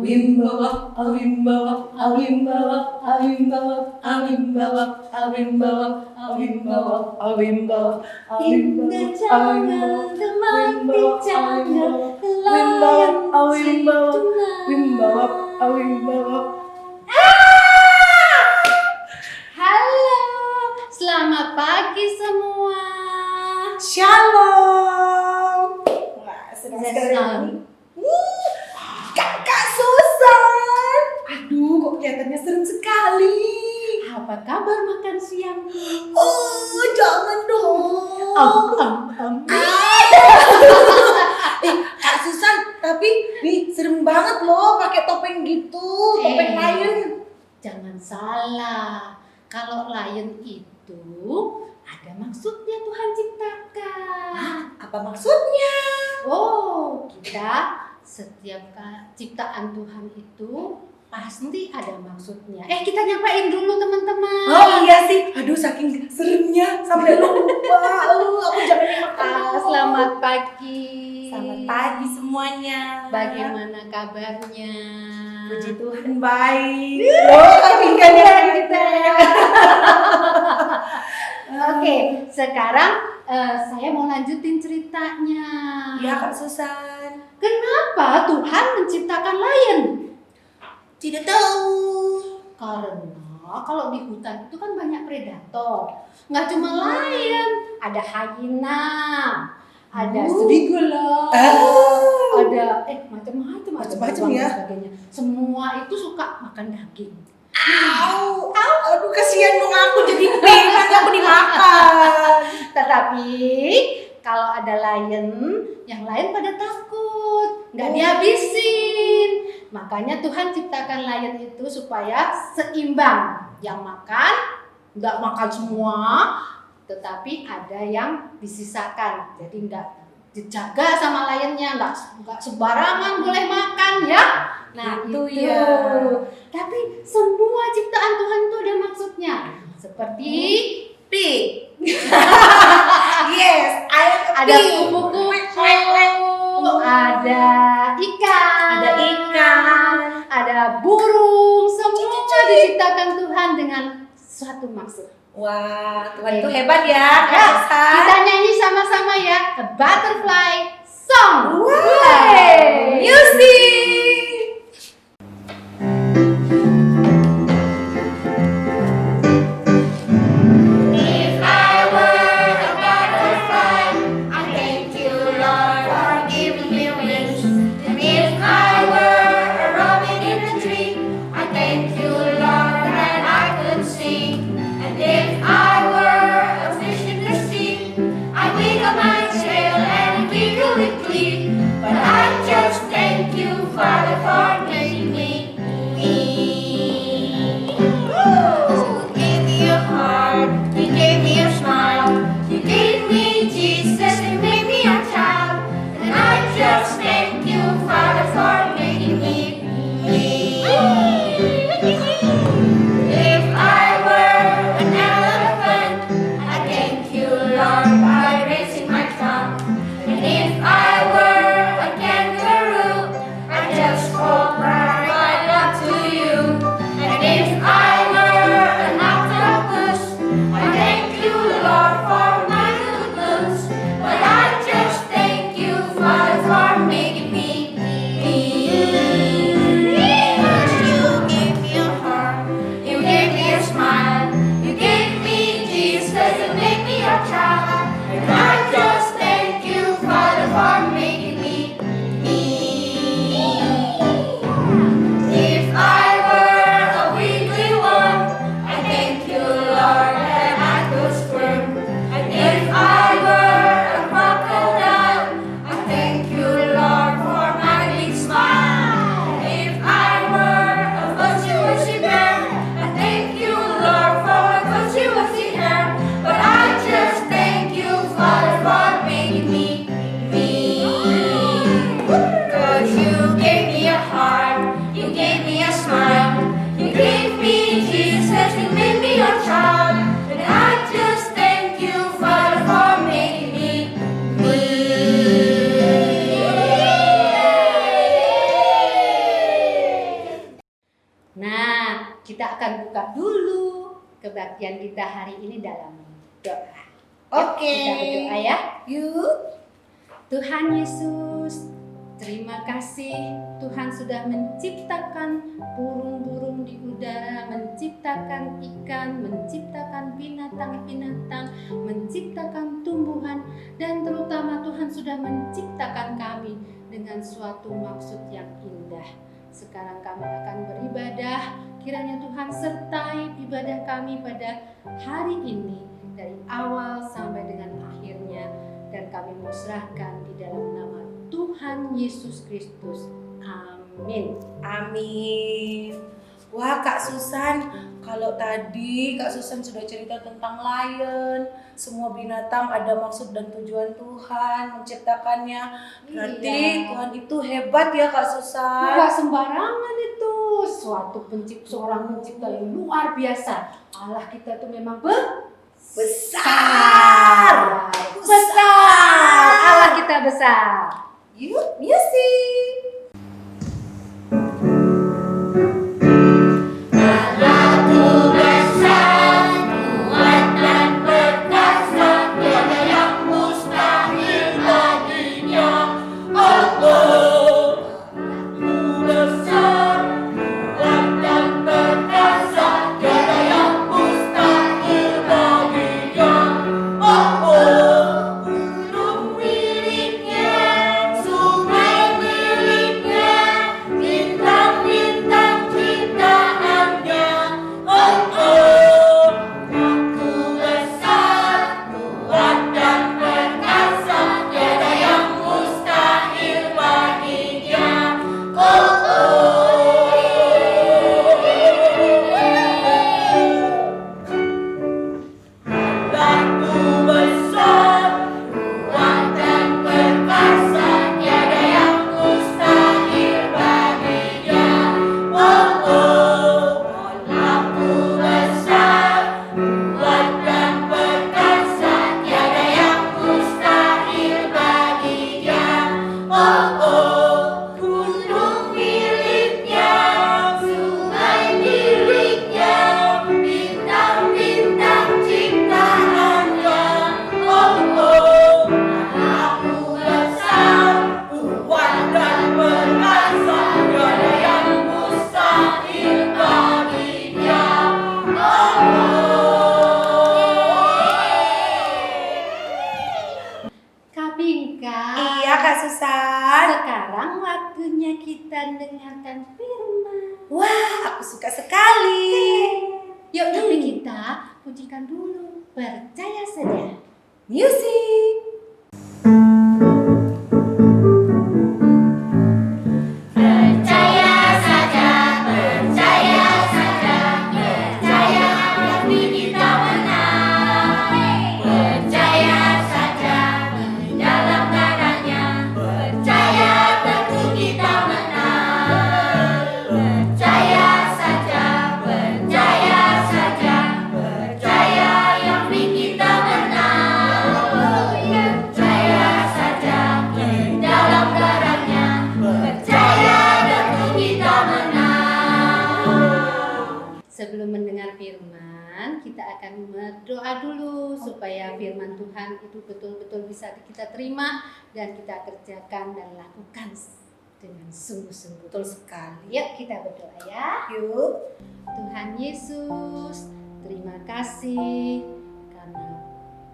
Awimbawa, awimbawa, awimbawa, awimbawa, awimbawa, awimbawa, awimbawa, awimbawa, Indah jangan mati jangan layan awimbawa, awimbawa. Halo, selamat pagi semua. Shalom. Wah, senang sekali. Kakak Susan. Aduh, kok kelihatannya serem sekali. Apa kabar makan siang? Oh, jangan dong. Kak Susan, tapi nih serem banget loh pakai topeng gitu, topeng lion. Jangan salah, kalau lion itu ada maksudnya Tuhan ciptakan. Apa maksudnya? Oh, kita setiap ciptaan Tuhan itu pasti ada maksudnya. Kita nyampain dulu teman-teman. Oh iya sih, aduh saking seremnya sampai lupa. Aku jangan makan. Selamat pagi. Selamat pagi semuanya. Bagaimana kabarnya? Puji Tuhan baik. Oh, kepinggannya kita. Oke, sekarang saya mau lanjutin ceritanya. Ya Kak Susan. Kenapa Tuhan menciptakan lion? Tidak tahu. Karena kalau di hutan itu kan banyak predator. Nggak cuma lion, ada hyena, ada serigala, ada Macam-macam ya. sebagainya. Semua itu suka makan daging. Aduh kasihan dong aku jadi pengen aku dimakan. Tetapi kalau ada lion, yang lain pada takut, nggak dihabisin. Makanya Tuhan ciptakan lion itu supaya seimbang. Yang makan, nggak makan semua, tetapi ada yang disisakan. Jadi nggak dijaga sama lionnya, nggak sembarangan boleh makan ya. Nah Itu itu ya. Tapi semua ciptaan Tuhan itu ada maksudnya. Seperti pig. Yes, Ada kupu-kupu, ada ikan, ada burung, semua diciptakan Tuhan dengan suatu maksud. Wah, Tuhan itu hebat ya, Kak Ya, Susan. kita nyanyi sama-sama ya, A Butterfly Song. Wow, music. But I just thank you, Father, for making me. You gave me a heart, you gave me a smile, you gave me Jesus and made me a child. And I just thank you, Father, for making me. If I were an elephant, I thank you, Lord, by raising my tongue. And if I were a kangaroo, I just spoke right up to you. And if I were an octopus, I thank you, Lord, for my goodness. But I just thank you, Father, for making me. You gave me a heart, you gave me a smile, you gave me Jesus and made me a child. And I just thank you, Father, for making me. If I were a wiggly worm, I thank you, Lord, that I could squirm. And if I were a crocodile, I thank you, Lord, for my big smile. If I were a fuzzy bear, I thank you, Lord, for my fuzzy hair. But I just thank you, Father. kebaktian kita hari ini dalam doa. Oke. Kita berdoa ya. Yuk. Tuhan Yesus, terima kasih Tuhan sudah menciptakan burung-burung di udara, menciptakan ikan, menciptakan binatang-binatang, menciptakan tumbuhan, dan terutama Tuhan sudah menciptakan kami dengan suatu maksud yang indah. Sekarang kami akan beribadah, kiranya Tuhan sertai ibadah kami pada hari ini dari awal sampai dengan akhirnya, dan kami mau serahkan di dalam nama Tuhan Yesus Kristus. Amin. Amin. Wah Kak Susan, kalau tadi Kak Susan sudah cerita tentang lion, semua binatang ada maksud dan tujuan Tuhan menciptakannya. Berarti Iya. Tuhan itu hebat ya Kak Susan. Bukan sembarangan itu, seorang pencipta yang luar biasa. Allah kita itu memang Besar. besar. Allah kita besar. Yuk, music. Allahku besar, kuat dan perkasa, tiada yang mustahil baginya. Allahku besar, kuat dan perkasa, tiada yang mustahil baginya. Gunung miliknya, sungai miliknya, bintang-bintang ciptaannya. Aku besar, kuat dan perkasa, tiada yang mustahil baginya. Allahku besar, kuat dan perkasa, tiada yang mustahil baginya. Allahku besar, kuat dan perkasa, tiada yang mustahil baginya. Gunung miliknya, sungai miliknya, bintang-bintang ciptaannya. Aku besar, kuat dan perkasa, tiada yang mustahil baginya. Kak Bingka, Iya Kak Susan. sekarang waktunya kita dengarkan firman. Wah, aku suka sekali. Yuk, tapi kita pujikan dulu. Percaya saja. Music. Percaya saja, percaya saja, percaya demi kita menang. Percaya saja di dalam darahnya, percaya tentu kita menang. Percaya saja, percaya saja, percaya demi kita menang. Percaya saja di dalam darahnya, percaya tentu kita menang. Sebelum mendengar firman, kita akan berdoa dulu supaya firman Tuhan itu betul-betul bisa kita terima dan kita kerjakan dan lakukan dengan sungguh-sungguh. Betul sekali. Yuk kita berdoa ya. Yuk. Tuhan Yesus, terima kasih karena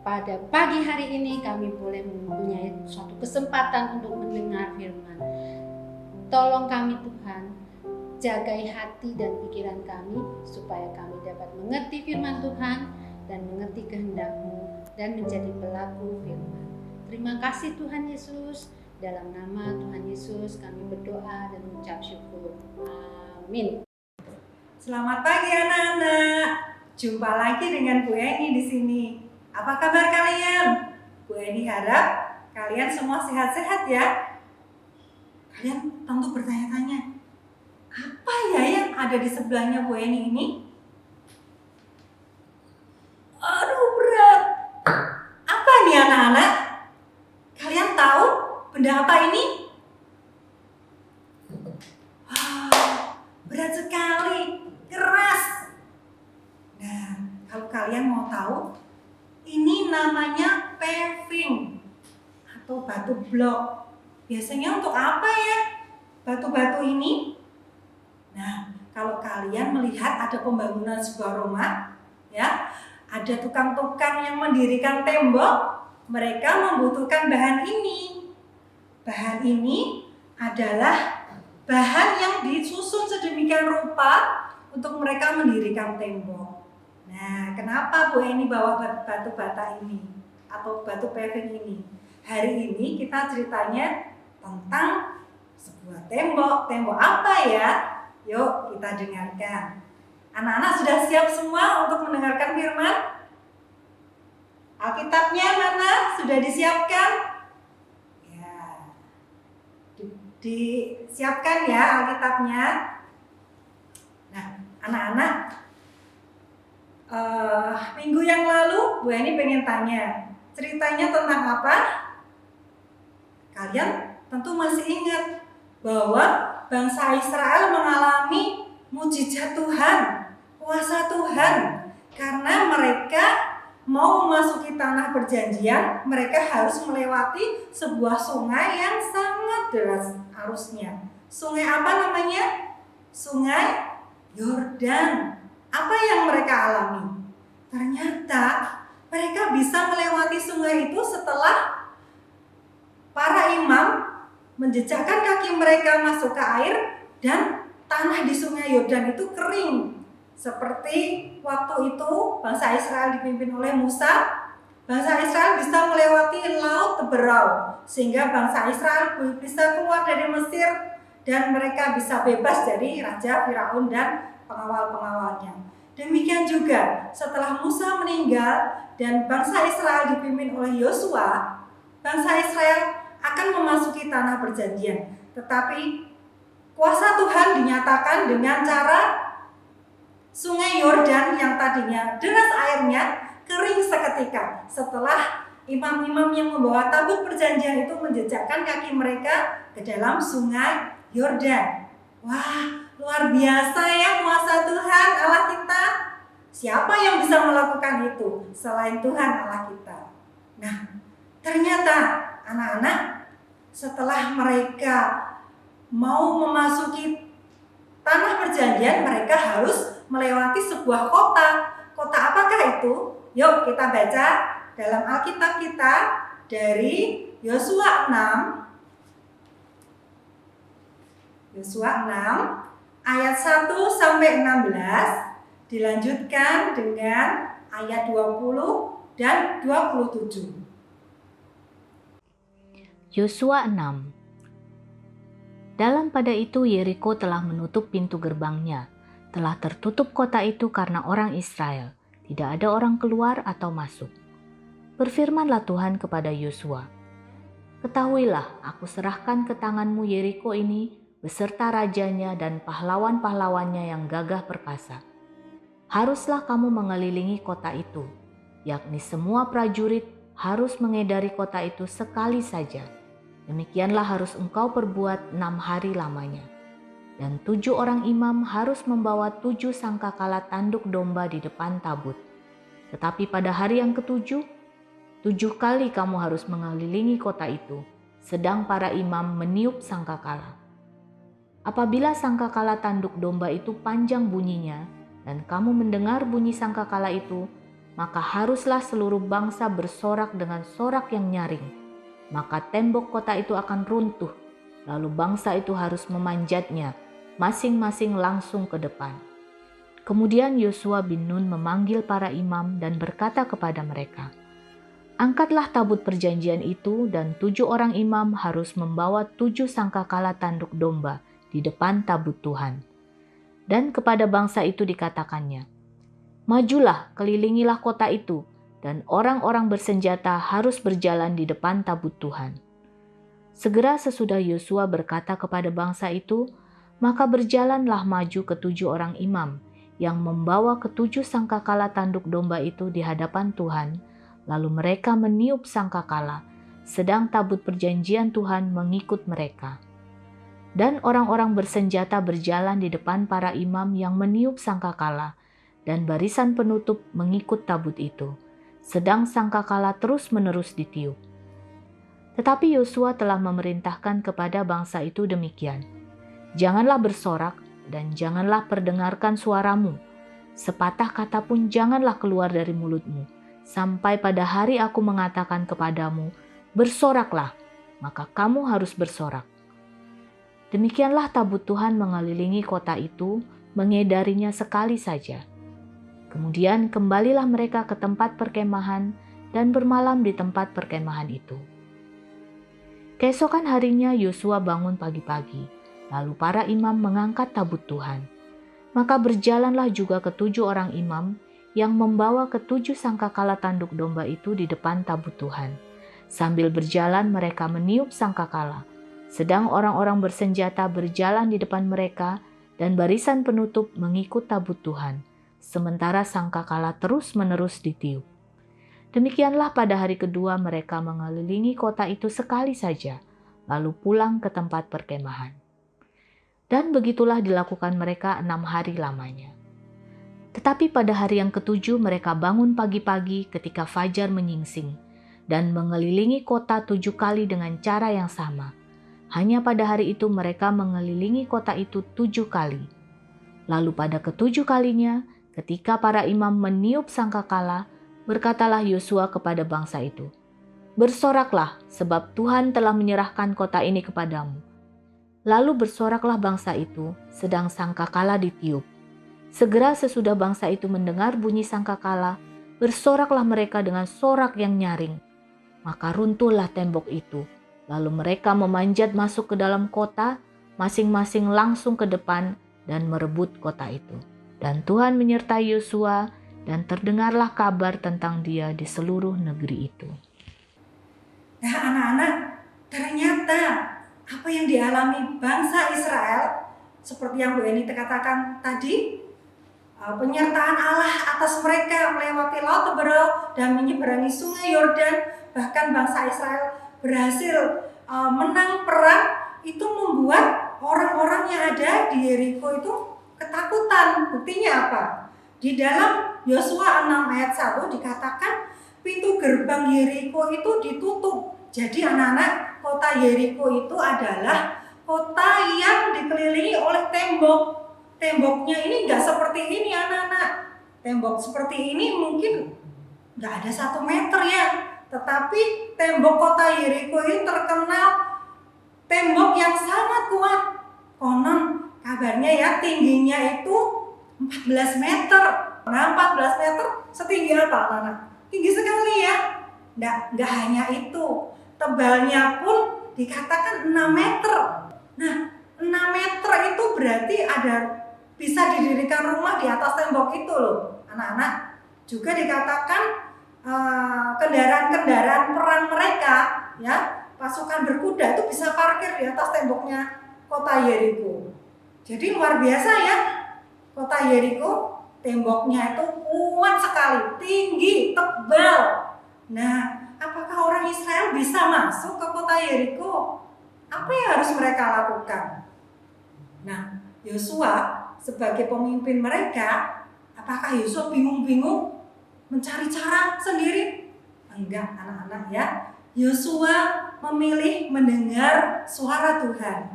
pada pagi hari ini kami boleh mempunyai suatu kesempatan untuk mendengar firman. Tolong kami Tuhan, jagai hati dan pikiran kami supaya kami dapat mengerti firman Tuhan dan mengerti kehendak-Mu dan menjadi pelaku firman. Terima kasih Tuhan Yesus. Dalam nama Tuhan Yesus kami berdoa dan mengucap syukur. Amin. Selamat pagi anak-anak. Jumpa lagi dengan Bu Eni di sini. Apa kabar kalian? Bu Eni harap kalian semua sehat-sehat ya. Kalian tentu bertanya-tanya, apa ya yang ada di sebelahnya Bu Eni ini? Aduh berat. Apa nih anak-anak? Kalian tahu benda apa ini? Berat sekali, keras. Nah, atau batu blok. Biasanya untuk apa ya batu-batu ini? Nah, kalau kalian melihat ada pembangunan sebuah rumah, ya, ada tukang-tukang yang mendirikan tembok, mereka membutuhkan bahan ini. Bahan ini adalah bahan yang disusun sedemikian rupa untuk mereka mendirikan tembok. Nah, kenapa Bu Eni bawa batu bata ini atau batu paving ini? Hari ini kita ceritanya tentang sebuah tembok. Tembok apa ya? Yuk kita dengarkan. Anak-anak sudah siap semua untuk mendengarkan firman? Alkitabnya mana? Sudah disiapkan? Ya, disiapkan ya Alkitabnya. Nah, anak-anak, minggu yang lalu Bu Eni pengen tanya, ceritanya tentang apa? Kalian tentu masih ingat bahwa bangsa Israel mengalami mujizat Tuhan, kuasa Tuhan, karena mereka mau memasuki tanah perjanjian, mereka harus melewati sebuah sungai yang sangat deras arusnya. Sungai apa namanya? Sungai Yordan. Apa yang mereka alami? Ternyata mereka bisa melewati sungai itu setelah para imam menjejakkan kaki mereka masuk ke air dan tanah di sungai Yordan itu kering. Seperti waktu itu bangsa Israel dipimpin oleh Musa, bangsa Israel bisa melewati laut Teberau sehingga bangsa Israel bisa keluar dari Mesir dan mereka bisa bebas dari Raja Firaun dan pengawal-pengawalnya. Demikian juga setelah Musa meninggal dan bangsa Israel dipimpin oleh Yosua, bangsa Israel akan memasuki tanah perjanjian. Tetapi kuasa Tuhan dinyatakan dengan cara sungai Yordan yang tadinya deras airnya kering seketika setelah imam-imam yang membawa tabut perjanjian itu menjejakkan kaki mereka ke dalam sungai Yordan. Wah, luar biasa ya kuasa Tuhan Allah kita. Siapa yang bisa melakukan itu selain Tuhan Allah kita? Nah, ternyata anak-anak setelah mereka mau memasuki tanah perjanjian, mereka harus melewati sebuah kota. Kota apakah itu? Yuk kita baca dalam Alkitab kita dari Yosua 6. Yosua 6 ayat 1 sampai 16 dilanjutkan dengan ayat 20 dan 27. Yosua 6. Dalam pada itu Yeriko telah menutup pintu gerbangnya, telah tertutup kota itu karena orang Israel, tidak ada orang keluar atau masuk. Berfirmanlah Tuhan kepada Yosua, ketahuilah, aku serahkan ke tanganmu Yeriko ini beserta rajanya dan pahlawan-pahlawannya yang gagah perkasa. Haruslah kamu mengelilingi kota itu, yakni semua prajurit harus mengedari kota itu sekali saja. Demikianlah harus engkau perbuat 6 hari lamanya. Dan 7 orang imam harus membawa 7 sangkakala tanduk domba di depan tabut. Tetapi pada hari yang ke-7, 7 kali kamu harus mengelilingi kota itu, sedang para imam meniup sangkakala. Apabila sangkakala tanduk domba itu panjang bunyinya, dan kamu mendengar bunyi sangkakala itu, maka haruslah seluruh bangsa bersorak dengan sorak yang nyaring. Maka tembok kota itu akan runtuh, lalu bangsa itu harus memanjatnya, masing-masing langsung ke depan. Kemudian Yosua bin Nun memanggil para imam dan berkata kepada mereka, angkatlah tabut perjanjian itu dan 7 orang imam harus membawa 7 sangkakala tanduk domba di depan tabut Tuhan. Dan kepada bangsa itu dikatakannya, majulah, kelilingilah kota itu, dan orang-orang bersenjata harus berjalan di depan tabut Tuhan. Segera sesudah Yosua berkata kepada bangsa itu, maka berjalanlah maju ke-7 orang imam yang membawa ke-7 sangkakala tanduk domba itu di hadapan Tuhan, lalu mereka meniup sangkakala, sedang tabut perjanjian Tuhan mengikut mereka. Dan orang-orang bersenjata berjalan di depan para imam yang meniup sangkakala, dan barisan penutup mengikut tabut itu, sedang sangkakala terus-menerus ditiup. Tetapi Yosua telah memerintahkan kepada bangsa itu demikian. Janganlah bersorak dan janganlah perdengarkan suaramu. Sepatah kata pun janganlah keluar dari mulutmu, sampai pada hari aku mengatakan kepadamu, bersoraklah, maka kamu harus bersorak. Demikianlah tabut Tuhan mengelilingi kota itu, mengedarinya sekali saja. Kemudian kembalilah mereka ke tempat perkemahan dan bermalam di tempat perkemahan itu. Keesokan harinya Yosua bangun pagi-pagi, lalu para imam mengangkat tabut Tuhan. Maka berjalanlah juga ke7 orang imam yang membawa ke7 sangkakala tanduk domba itu di depan tabut Tuhan. Sambil berjalan mereka meniup sangkakala, sedang orang-orang bersenjata berjalan di depan mereka dan barisan penutup mengikut tabut Tuhan, sementara sangkakala terus-menerus ditiup. Demikianlah pada hari kedua mereka mengelilingi kota itu sekali saja, lalu pulang ke tempat perkemahan. Dan begitulah dilakukan mereka 6 hari lamanya. Tetapi pada hari yang ke7 mereka bangun pagi-pagi ketika fajar menyingsing, dan mengelilingi kota 7 kali dengan cara yang sama. Hanya pada hari itu mereka mengelilingi kota itu 7 kali. Lalu pada ke7 kalinya, ketika para imam meniup sangkakala, berkatalah Yosua kepada bangsa itu, bersoraklah sebab Tuhan telah menyerahkan kota ini kepadamu. Lalu bersoraklah bangsa itu, sedang sangkakala ditiup. Segera sesudah bangsa itu mendengar bunyi sangkakala, bersoraklah mereka dengan sorak yang nyaring. Maka runtuhlah tembok itu. Lalu mereka memanjat masuk ke dalam kota, masing-masing langsung ke depan dan merebut kota itu. Dan Tuhan menyertai Yosua, dan terdengarlah kabar tentang dia di seluruh negeri itu. Nah anak-anak, ternyata apa yang dialami bangsa Israel, seperti yang Bu Eni katakan tadi, penyertaan Allah atas mereka melewati Laut Teberau dan menyeberangi Sungai Yordan, bahkan bangsa Israel berhasil menang perang, itu membuat orang-orang yang ada di Yeriko itu ketakutan. Buktinya apa? Di dalam Yosua 6 ayat 1 dikatakan pintu gerbang Yeriko itu ditutup. Jadi anak-anak, kota Yeriko itu adalah kota yang dikelilingi oleh tembok. Temboknya ini nggak seperti ini anak-anak. Tembok seperti ini mungkin nggak ada 1 meter ya. Tetapi tembok kota Yeriko ini terkenal tembok yang sangat kuat. Konon kabarnya ya tingginya itu 14 meter. Nah 14 meter setinggi apa anak-anak? Tinggi sekali ya. Nggak hanya itu. Tebalnya pun dikatakan 6 meter. Nah 6 meter itu berarti bisa didirikan rumah di atas tembok itu loh anak-anak. Juga dikatakan kendaraan-kendaraan perang mereka ya, pasukan berkuda itu bisa parkir di atas temboknya kota Yeriko. Jadi luar biasa ya. Kota Yeriko temboknya itu kuat sekali, tinggi, tebal. Nah, apakah orang Israel bisa masuk ke kota Yeriko? Apa yang harus mereka lakukan? Nah, Yosua sebagai pemimpin mereka, apakah Yosua bingung-bingung mencari cara sendiri? Enggak, anak-anak ya. Yosua memilih mendengar suara Tuhan.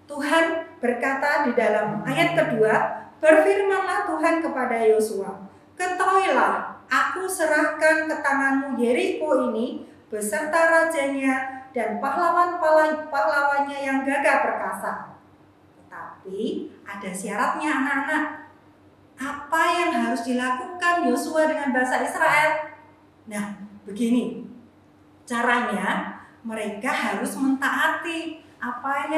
Tuhan berkata di dalam ayat kedua, berfirmanlah Tuhan kepada Yosua, ketahuilah, aku serahkan ke tanganmu Yeriko ini beserta rajanya dan pahlawan-pahlawannya yang gagah perkasa. Tetapi ada syaratnya anak-anak. Apa yang harus dilakukan Yosua dengan bangsa Israel? Nah, begini caranya, mereka harus mentaati apa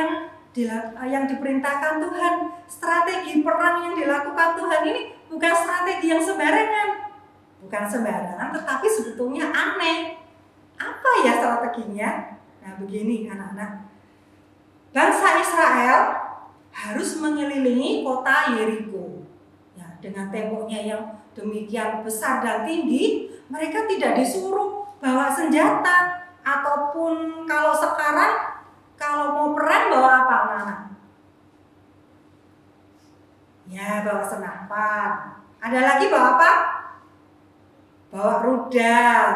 yang diperintahkan Tuhan. Strategi perang yang dilakukan Tuhan ini bukan strategi yang sembarangan. Bukan sembarangan, tetapi sebetulnya aneh. Apa ya strateginya? Nah begini anak-anak. Bangsa Israel harus mengelilingi kota Yeriko. Ya, dengan temboknya yang demikian besar dan tinggi, mereka tidak disuruh bawa senjata. Ataupun kalau sekarang kalau mau perang bawa apa anak-anak? Ya bawa senapan. Ada lagi bawa apa? Bawa rudal.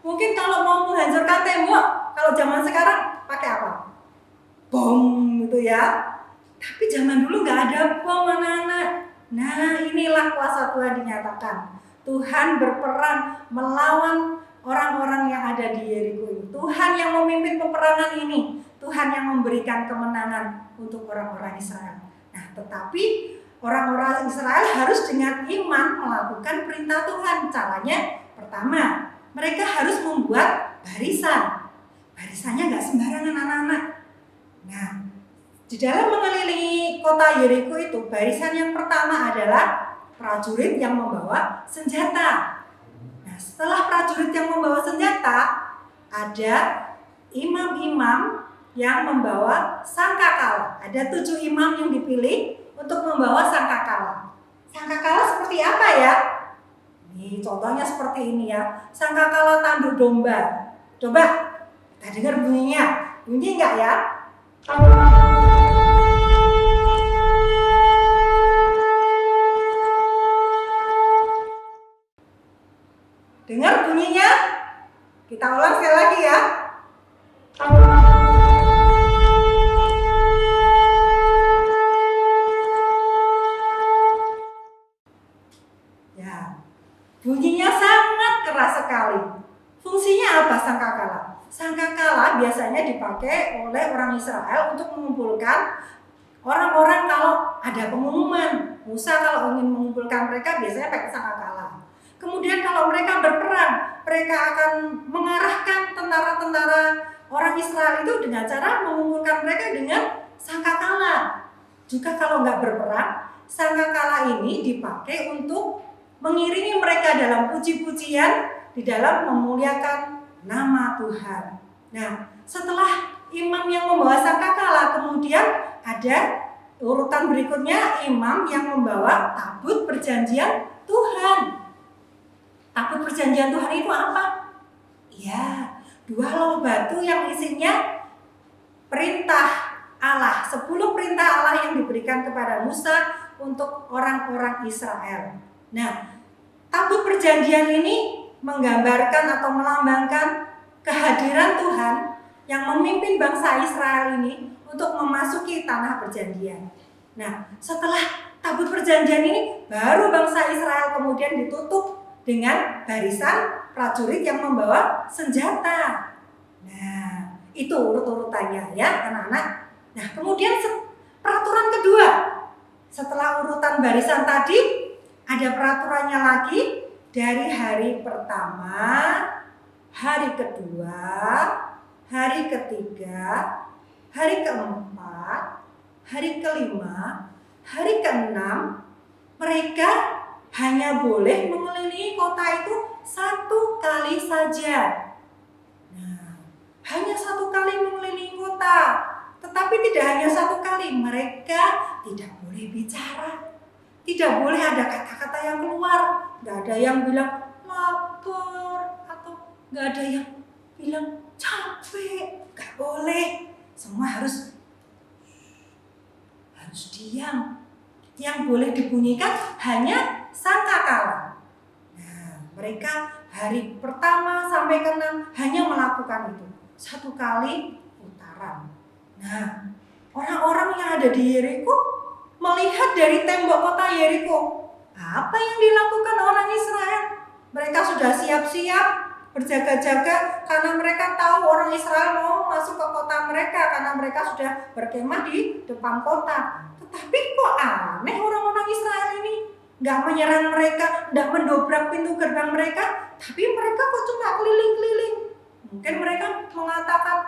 Mungkin kalau mau menghancurkan tembok, kalau zaman sekarang pakai apa? Bom gitu ya. Tapi zaman dulu nggak ada bom, anak-anak. Nah, inilah kuasa Tuhan dinyatakan. Tuhan berperang melawan orang-orang yang ada di Yeriko ini. Tuhan yang memimpin peperangan ini. Tuhan yang memberikan kemenangan untuk orang-orang Israel. Nah, tetapi orang-orang Israel harus dengan iman melakukan perintah Tuhan. Caranya pertama, mereka harus membuat barisan. Barisannya nggak sembarangan, anak-anak. Nah, di dalam mengelilingi kota Yeriko itu, barisan yang pertama adalah prajurit yang membawa senjata. Nah, setelah prajurit yang membawa senjata, ada imam-imam yang membawa sangkakala. Ada 7 imam yang dipilih untuk membawa sangkakala. Sangkakala seperti apa ya? Nih, contohnya seperti ini ya. Sangkakala tanduk domba. Coba kita dengar bunyinya. Bunyi enggak ya? Dengar bunyinya? Kita ulang sekali lagi ya. Ya, bunyinya sangat keras sekali. Fungsinya apa sangkakala? Sangkakala biasanya dipakai oleh orang Israel untuk mengumpulkan orang-orang kalau ada pengumuman. Musa kalau ingin mengumpulkan mereka biasanya pakai sangkakala. Kemudian kalau mereka berperang, mereka akan mengarahkan tentara-tentara orang Israel itu dengan cara mengumpulkan mereka dengan sangkakala. Juga kalau nggak berperang, sangkakala ini dipakai untuk mengiringi mereka dalam puji-pujian di dalam memuliakan nama Tuhan. Nah, setelah imam yang membawa sangkakala, kemudian ada urutan berikutnya imam yang membawa tabut perjanjian Tuhan. Tabut perjanjian Tuhan itu apa? Ya, 2 loh batu yang isinya perintah Allah, 10 perintah Allah yang diberikan kepada Musa untuk orang-orang Israel. Nah, tabut perjanjian ini menggambarkan atau melambangkan kehadiran Tuhan yang memimpin bangsa Israel ini untuk memasuki tanah perjanjian. Nah, setelah tabut perjanjian ini, baru bangsa Israel kemudian ditutup dengan barisan prajurit yang membawa senjata. Nah, itu urut-urutannya ya anak-anak. Nah, kemudian peraturan kedua. Setelah urutan barisan tadi, ada peraturannya lagi dari hari pertama, hari kedua, hari ketiga, hari keempat, hari kelima, hari keenam, mereka hanya boleh mengelilingi kota itu 1 kali saja. Nah, hanya 1 kali mengelilingi kota. Tetapi tidak hanya 1 kali, mereka tidak boleh bicara. Tidak boleh ada kata-kata yang keluar. Nggak ada yang bilang lapar atau nggak ada yang bilang capek. Nggak boleh. Semua harus diam. Yang boleh dibunyikan hanya sangkakala. Nah, mereka hari pertama sampai ke-6 hanya melakukan itu 1 kali putaran. Nah, orang-orang yang ada di Yeriko melihat dari tembok kota Yeriko apa yang dilakukan orang Israel. Mereka sudah siap-siap berjaga-jaga karena mereka tahu orang Israel mau masuk ke kota mereka karena mereka sudah berkemah di depan kota. Tetapi kok aneh orang-orang Israel ini nggak menyerang mereka, nggak mendobrak pintu gerbang mereka, tapi mereka kok cuma keliling-keliling. Mungkin mereka mengatakan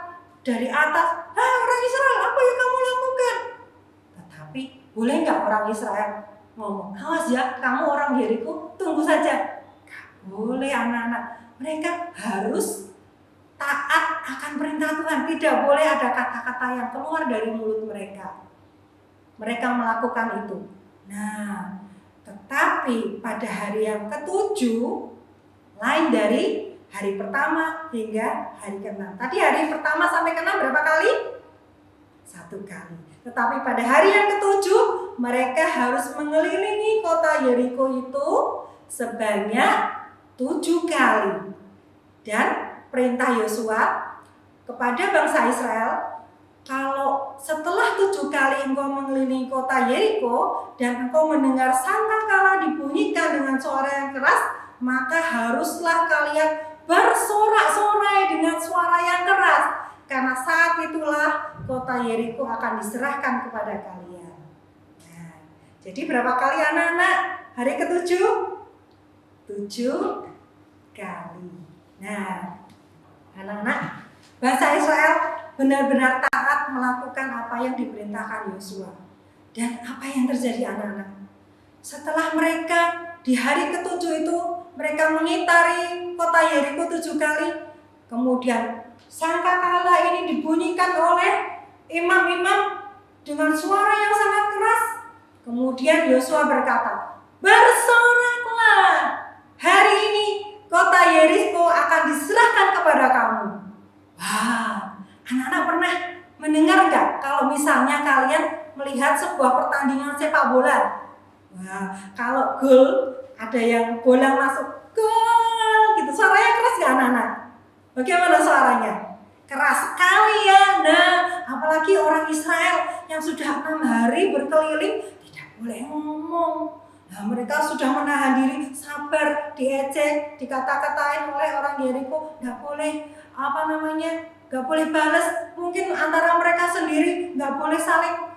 dari atas, orang Israel apa yang kamu lakukan? Tetapi boleh nggak orang Israel ngomong, awas ya kamu orang Yeriko, tunggu saja. Gak boleh anak-anak, mereka harus taat akan perintah Tuhan. Tidak boleh ada kata-kata yang keluar dari mulut mereka. Mereka melakukan itu. Nah, tetapi pada hari yang ke-7, lain dari hari pertama hingga hari ke-6. Tadi hari pertama sampai ke-6 berapa kali? 1 kali. Tetapi pada hari yang ke-7, mereka harus mengelilingi kota Yeriko itu sebanyak 7 kali. Dan perintah Yosua kepada bangsa Israel, kalau setelah 7 kali engkau mengelilingi kota Yeriko dan engkau mendengar sangkakala dibunyikan dengan suara yang keras, maka haruslah kalian bersorak-sorai dengan suara yang keras, karena saat itulah kota Yeriko akan diserahkan kepada kalian. Nah, jadi berapa kali anak-anak hari ke-7? 7 kali. Nah, anak-anak, bangsa Israel benar-benar taat melakukan apa yang diperintahkan Yosua. Dan apa yang terjadi anak-anak? Setelah mereka di hari ke-7 itu mereka mengitari kota Yeriko 7 kali, kemudian sangkakala ini dibunyikan oleh imam-imam dengan suara yang sangat keras. Kemudian Yosua berkata, bersoraklah, hari ini kota Yeriko akan diserahkan kepada kamu. Wah, anak-anak pernah mendengar nggak kalau misalnya kalian melihat sebuah pertandingan sepak bola? Wah, kalau gol, ada yang bola masuk, gol gitu, suaranya keras nggak anak-anak? Bagaimana suaranya? Keras sekali ya. Nah, apalagi orang Israel yang sudah 6 hari berkeliling tidak boleh ngomong. Nah, mereka sudah menahan diri, sabar, diejek, dikata-katain oleh orang Yeriko, nggak boleh nggak boleh balas. Mungkin antara mereka sendiri nggak boleh saling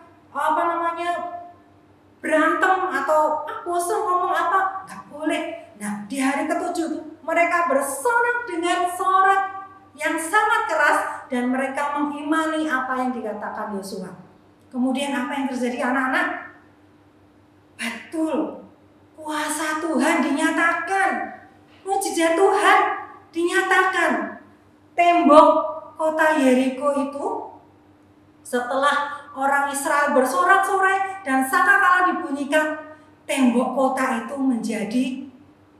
berantem atau bosan ngomong apa, nggak boleh. Nah, di hari ke-7 mereka bersorak dengan sorak yang sangat keras dan mereka mengimani apa yang dikatakan Yosua. Kemudian apa yang terjadi anak-anak? Betul, kuasa Tuhan dinyatakan, mujizat Tuhan dinyatakan. Tembok kota Yeriko itu setelah orang Israel bersorak-sorai dan sangkakala dibunyikan, tembok kota itu menjadi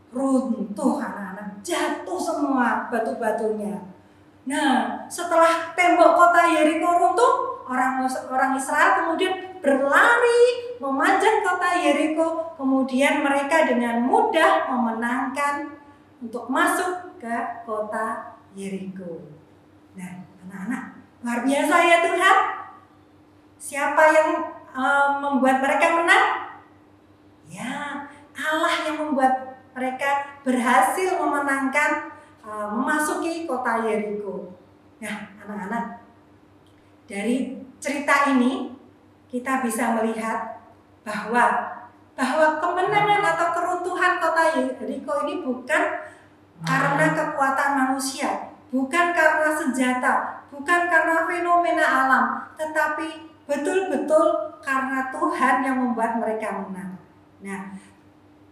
runtuh anak-anak, jatuh semua batu-batunya. Nah, setelah tembok kota Yeriko runtuh, orang Israel kemudian berlari memanjat kota Yeriko, kemudian mereka dengan mudah memenangkan untuk masuk ke kota Yeriko. Nah, anak-anak, luar biasa ya Tuhan. Siapa yang membuat mereka menang? Ya, Allah yang membuat mereka berhasil memenangkan, memasuki kota Yeriko. Nah, anak-anak, dari cerita ini kita bisa melihat bahwa kemenangan atau keruntuhan kota Yeriko ini bukan karena kekuatan manusia, bukan karena senjata, bukan karena fenomena alam, tetapi betul-betul karena Tuhan yang membuat mereka menang. Nah,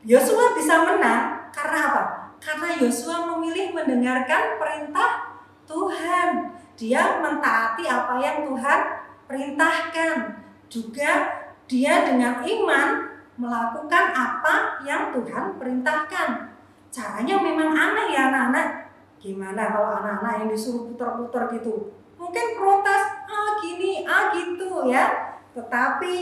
Yosua bisa menang karena apa? Karena Yosua memilih mendengarkan perintah Tuhan. Dia mentaati apa yang Tuhan perintahkan. Juga dia dengan iman melakukan apa yang Tuhan perintahkan. Caranya memang aneh ya anak-anak. Gimana kalau anak-anak yang disuruh putar-putar gitu? Mungkin protes, gini, gitu ya. Tetapi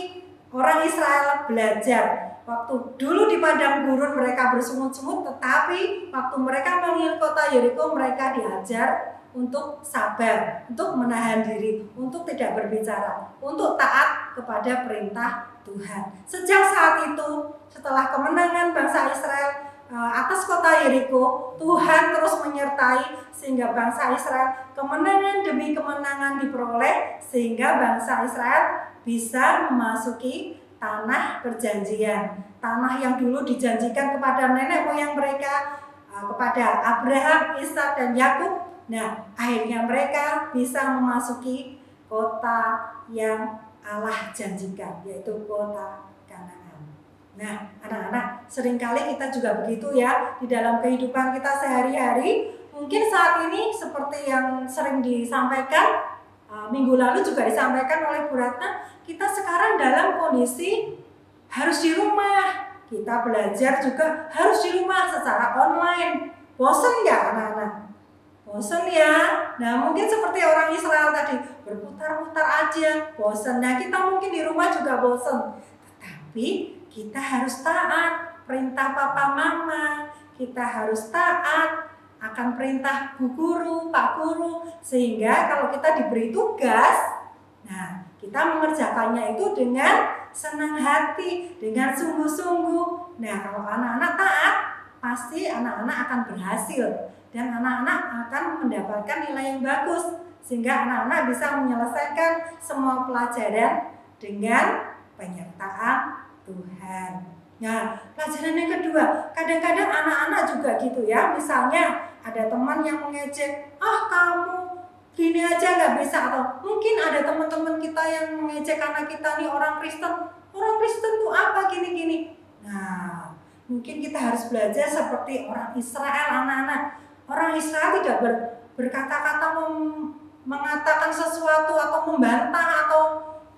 orang Israel belajar. Waktu dulu di padang gurun mereka bersungut-sungut, tetapi waktu mereka mengingat kota Yeriko mereka diajar untuk sabar, untuk menahan diri, untuk tidak berbicara, untuk taat kepada perintah Tuhan. Sejak saat itu, setelah kemenangan bangsa Israel atas kota Yeriko, Tuhan terus menyertai sehingga bangsa Israel kemenangan demi kemenangan diperoleh, sehingga bangsa Israel bisa memasuki tanah perjanjian, tanah yang dulu dijanjikan kepada nenek moyang mereka, kepada Abraham, Ishak dan Yakub. Nah, akhirnya mereka bisa memasuki kota yang Allah janjikan, yaitu kota Kanaan. Nah, anak-anak, seringkali kita juga begitu ya di dalam kehidupan kita sehari-hari. Mungkin saat ini seperti yang sering disampaikan, minggu lalu juga disampaikan oleh Bu Ratna, kita sekarang dalam kondisi harus di rumah. Kita belajar juga harus di rumah secara online. Bosan ya anak-anak? Bosan ya? Nah, mungkin seperti orang Israel tadi, berputar-putar aja, bosan. Nah, kita mungkin di rumah juga bosan. Tetapi kita harus taat perintah papa mama. Kita harus taat akan perintah Bu Guru, Pak Guru, sehingga kalau kita diberi tugas, nah kita mengerjakannya itu dengan senang hati, dengan sungguh-sungguh. Nah kalau anak-anak taat, pasti anak-anak akan berhasil dan anak-anak akan mendapatkan nilai yang bagus, sehingga anak-anak bisa menyelesaikan semua pelajaran dengan penyertaan Tuhan. Nah, pelajaran yang kedua, kadang-kadang anak-anak juga gitu ya, misalnya ada teman yang mengejek, kamu gini aja nggak bisa, atau mungkin ada teman-teman kita yang mengejek anak kita nih orang Kristen tuh apa gini-gini. Nah, mungkin kita harus belajar seperti orang Israel, anak-anak. Orang Israel tidak berkata-kata mengatakan sesuatu atau membantah atau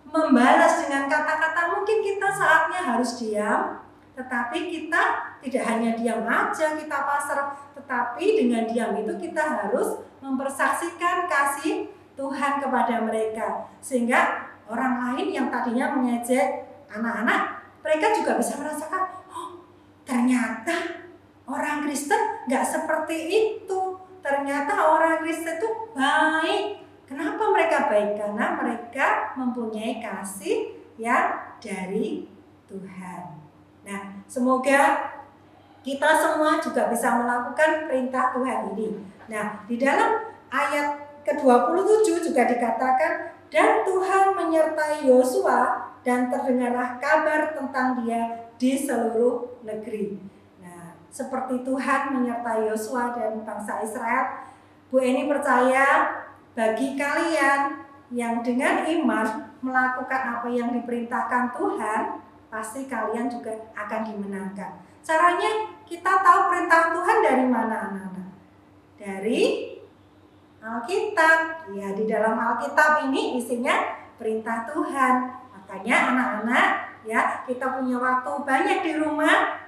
membalas dengan kata-kata. Mungkin kita saatnya harus diam, tetapi kita tidak hanya diam aja, kita pasrah, tetapi dengan diam itu kita harus mempersaksikan kasih Tuhan kepada mereka, sehingga orang lain yang tadinya mengejek anak-anak, mereka juga bisa merasakan, ternyata orang Kristen nggak seperti itu, ternyata orang Kristen itu baik. Kenapa mereka baik? Karena mereka mempunyai kasih yang dari Tuhan. Nah, semoga kita semua juga bisa melakukan perintah Tuhan ini. Nah, di dalam ayat ke-27 juga dikatakan, dan Tuhan menyertai Yosua dan terdengarlah kabar tentang dia di seluruh negeri. Nah, seperti Tuhan menyertai Yosua dan bangsa Israel, Bu Eni percaya bagi kalian yang dengan iman melakukan apa yang diperintahkan Tuhan, pasti kalian juga akan dimenangkan. Caranya kita tahu perintah Tuhan dari mana, anak-anak? Dari Alkitab. Ya, di dalam Alkitab ini isinya perintah Tuhan. Makanya anak-anak, ya, kita punya waktu banyak di rumah.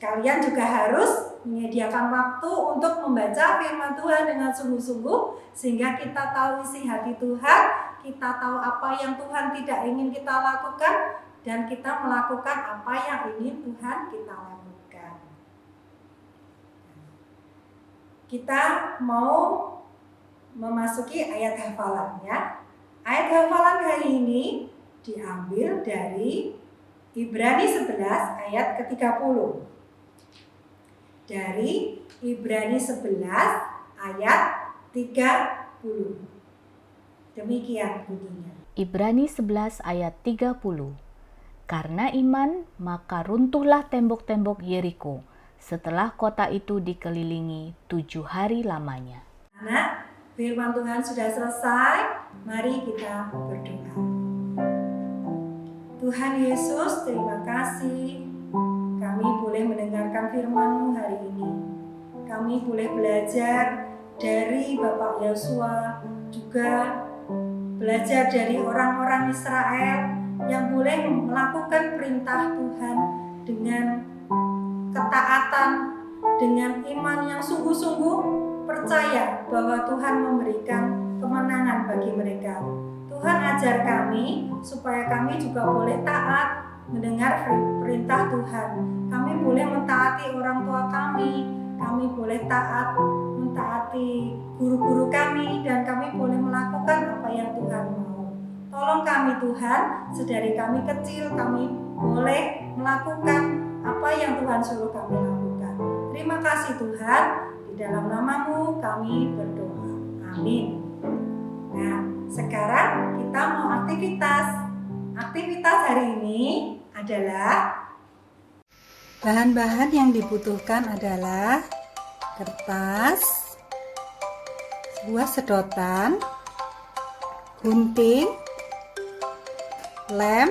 Kalian juga harus menyediakan waktu untuk membaca firman Tuhan dengan sungguh-sungguh, sehingga kita tahu isi hati Tuhan, kita tahu apa yang Tuhan tidak ingin kita lakukan, dan kita melakukan apa yang ingin Tuhan kita lakukan. Kita mau memasuki ayat hafalan, ya. Ayat hafalan hari ini diambil dari Ibrani 11 ayat ke-30. Dari Ibrani 11 ayat 30. Demikian bunyinya. Ibrani 11 ayat 30. Karena iman, maka runtuhlah tembok-tembok Yeriko setelah kota itu dikelilingi 7 hari lamanya. Anak, firman Tuhan sudah selesai. Mari kita berdoa. Tuhan Yesus, terima kasih kami boleh mendengarkan firman-Mu hari ini. Kami boleh belajar dari Bapak Yosua, juga belajar dari orang-orang Israel yang boleh melakukan perintah Tuhan dengan ketaatan, dengan iman yang sungguh-sungguh percaya bahwa Tuhan memberikan kemenangan bagi mereka. Tuhan ajar kami supaya kami juga boleh taat mendengar perintah Tuhan. Kami boleh mentaati orang tua kami boleh taat mentaati guru-guru kami, dan kami boleh melakukan apa yang Tuhan mau. Tolong kami Tuhan, sedari kami kecil kami boleh melakukan apa yang Tuhan suruh kami lakukan. Terima kasih Tuhan, di dalam nama-Mu kami berdoa. Amin. Nah, sekarang kita mau aktivitas. Aktivitas hari ini adalah bahan-bahan yang dibutuhkan adalah kertas, sebuah sedotan, gunting, lem,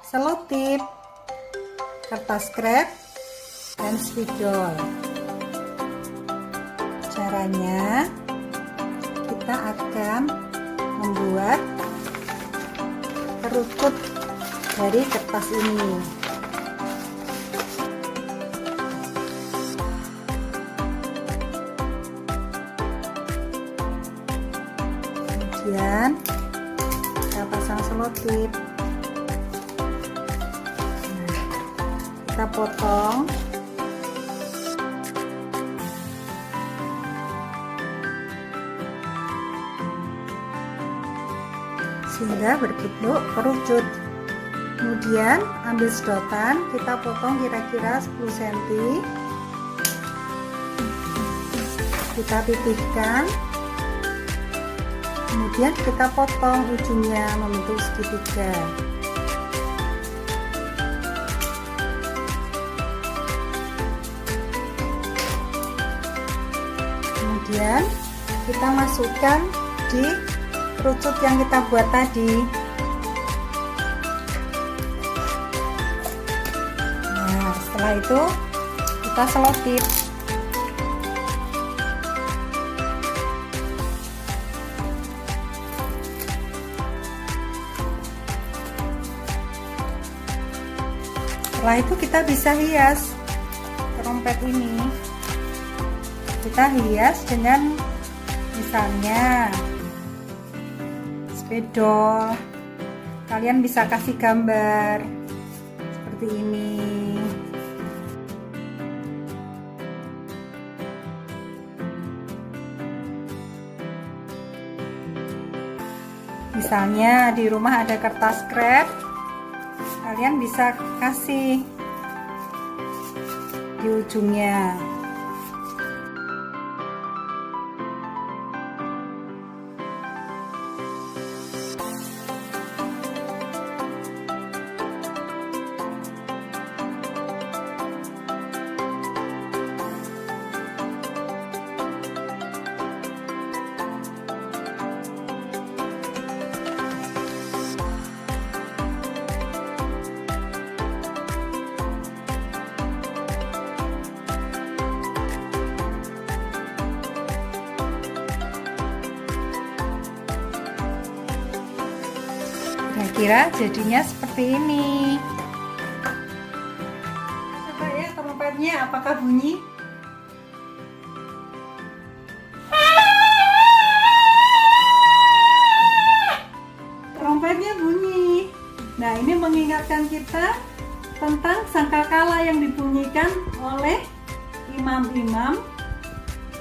selotip, kertas krep, dan spidol. Caranya, kita akan membuat kerupuk dari kertas ini. Kemudian kita pasang selotip. Nah, kita potong sehingga berbentuk kerucut. Kemudian ambil sedotan, kita potong kira-kira 10 cm. Kita pipihkan. Kemudian kita potong ujungnya membentuk segitiga. Kemudian kita masukkan di kerucut yang kita buat tadi. Nah, setelah itu kita selotip. Setelah itu kita bisa hias trompet ini. Kita hias dengan misalnya spidol. Kalian bisa kasih gambar seperti ini. Misalnya di rumah ada kertas krep, kalian bisa kasih di ujungnya. Kira-kira jadinya seperti ini. Coba ya trompetnya apakah bunyi? Trompetnya bunyi. Nah, ini mengingatkan kita tentang sangkakala yang dibunyikan oleh imam-imam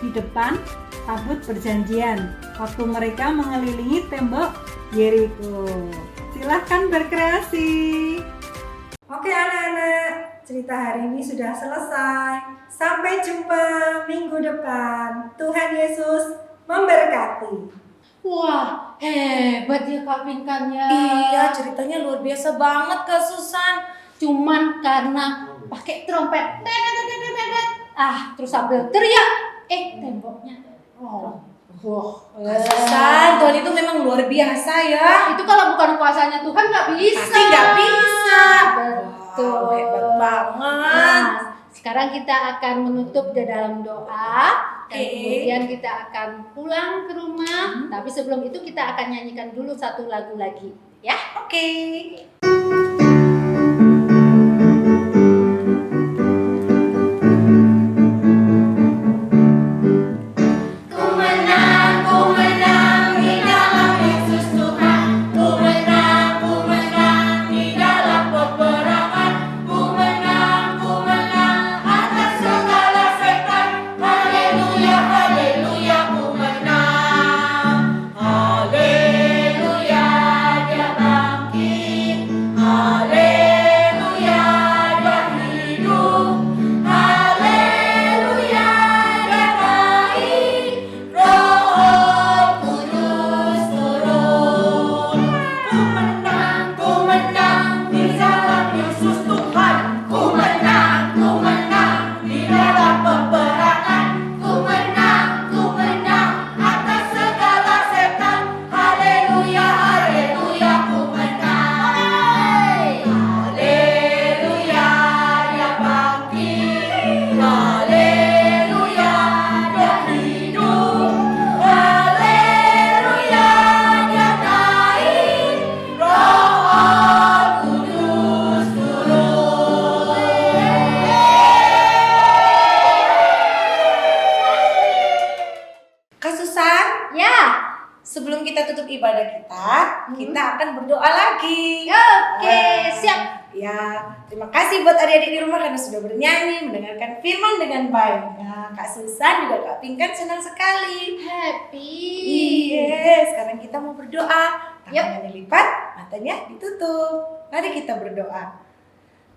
di depan tabut perjanjian waktu mereka mengelilingi tembok Yeriko. Silahkan berkreasi. Oke anak-anak, cerita hari ini sudah selesai. Sampai jumpa minggu depan. Tuhan Yesus memberkati. Wah, hebat ya Kak Pinkannya. Iya, ceritanya luar biasa banget Kak Susan. Cuman karena pakai trompet, terus sambil teriak, temboknya. Kak Susan, Tuhan itu memang luar biasa ya. Itu kalau bukan kuasanya Tuhan nggak bisa. Pasti nggak bisa. Betul. Wow, hebat banget. Nah, sekarang kita akan menutup di dalam doa. Dan Oke. kemudian kita akan pulang ke rumah. Tapi sebelum itu kita akan nyanyikan dulu satu lagu lagi, ya. Oke. Ku menang di dalam Yesus Tuhan. Ku menang di dalam peperangan. Ku menang atas segala setan. Haleluya, haleluya, ku menang. Haleluya, dia bangkit. Haleluya, dia hidup. Haleluya, dia naik. Roh Kudus turun. Ku menang di dalam Yesus Tuhan. Ku menang di dalam peperangan. Ku menang atas segala setan. Haleluya, haleluya, ku menang. Haleluya, dia bangkit. Haleluya, dia hidup. Haleluya, dia naik. Roh Kudus turun. Kak Susan, Ya. sebelum kita tutup ibadah kita akan berdoa lagi. Oke, siap. Ya, terima kasih buat adik-adik di rumah karena sudah bernyanyi, mendengarkan firman dengan baik. Nah, Kak Susan juga Kak Pinkan senang sekali. Happy. Iya, sekarang kita mau berdoa. tangannya dilipat, matanya ditutup. Mari kita berdoa.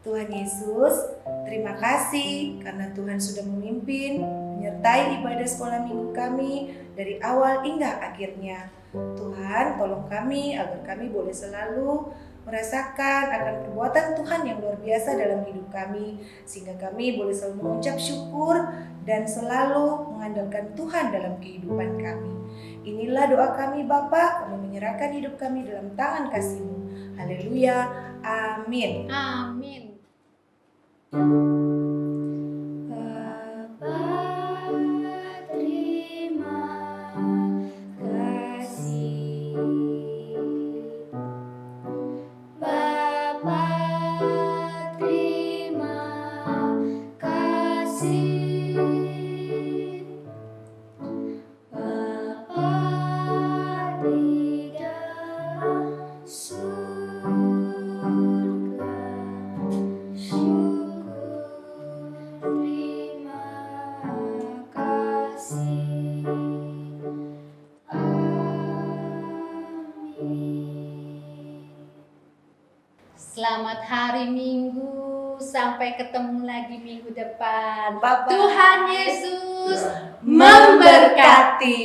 Tuhan Yesus, terima kasih karena Tuhan sudah memimpin, menyertai ibadah sekolah minggu kami dari awal hingga akhirnya. Tuhan, tolong kami agar kami boleh selalu merasakan akan perbuatan Tuhan yang luar biasa dalam hidup kami, sehingga kami boleh selalu mengucap syukur dan selalu mengandalkan Tuhan dalam kehidupan kami. Inilah doa kami Bapa, kami menyerahkan hidup kami dalam tangan kasih-Mu. Haleluya, amin. Amin. Bapa, terima kasih. Bapa, terima kasih. Bapa di dalam surga, syukur terima kasih. Amin. Selamat hari Minggu, sampai ketemu lagi minggu depan. Bye-bye. Tuhan Yesus Memberkati.